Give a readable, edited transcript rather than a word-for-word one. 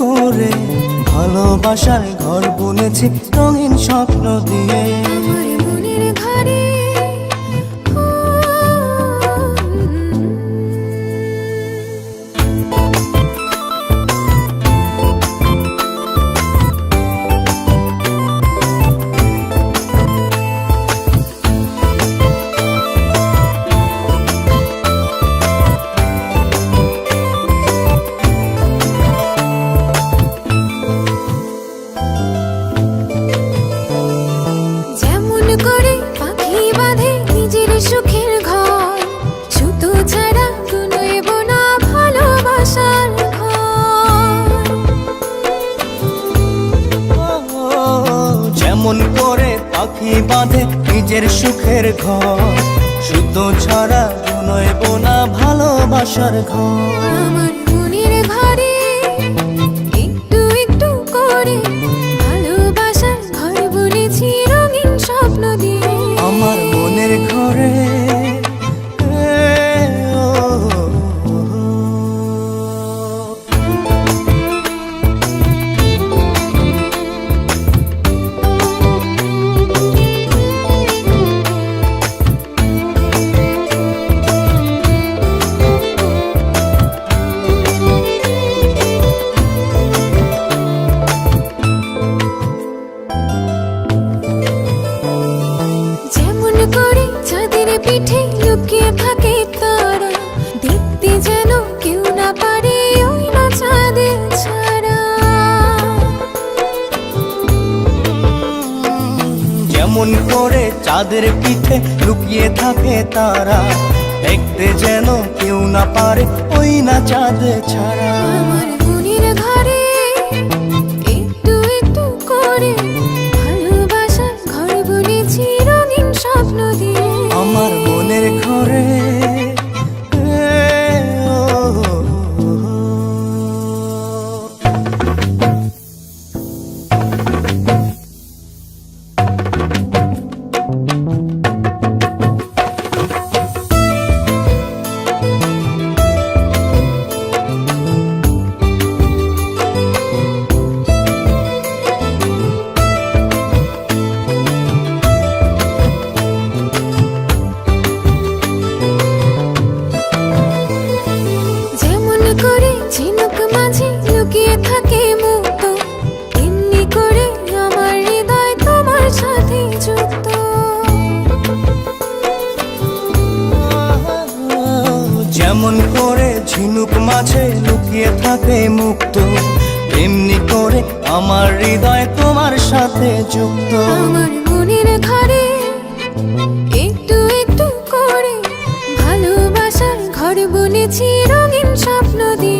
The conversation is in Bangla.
করে ভালোবাসার ঘর বুনেছি রঙিন স্বপ্ন দিয়ে। আমার মনের ঘরে সুখের ঘর, সুতো ছাড়া গুনইব না ভালোবাসার ঘর। যেমন করে পাখি বাঁধে নিজের সুখের ঘর, সুতো ছাড়া গুনইব না ভালোবাসার ঘর। আমার মনের ঘরে একটু একটু করে ভালোবাসার ঘর বুনেছি রঙিন স্বপ্ন দিয়ে। আমার মনের ঘরে পিঠে লুকিয়ে থাকে তারা, দেখতে যেন কেউ না পারে ওই না চাঁদের ছাড়া। যেমন করে চাঁদের পিঠে লুকিয়ে থাকে তারা, দেখতে যেন কেউ না পারে ওই না চাঁদ ছাড়া। আমার মনের ঘরে একটু একটু করে ভালোবাসার ঘর বুনেছি রঙিন স্বপ্ন দিয়ে। আমার মনের ঘরে ঝিনুক মাঝে লুকিয়ে থাকে মুক্ত, এমনি করে আমার হৃদয় তোমার সাথে যুক্ত। যেমন করে ঝিনুক মাঝে লুকিয়ে থাকে মুক্ত, এমনি করে আমার হৃদয় তোমার সাথে যুক্ত। আমার মনের ঘরে একটু একটু করে ভালোবাসার ঘর বুনেছি রঙিন স্বপ্ন দিয়ে।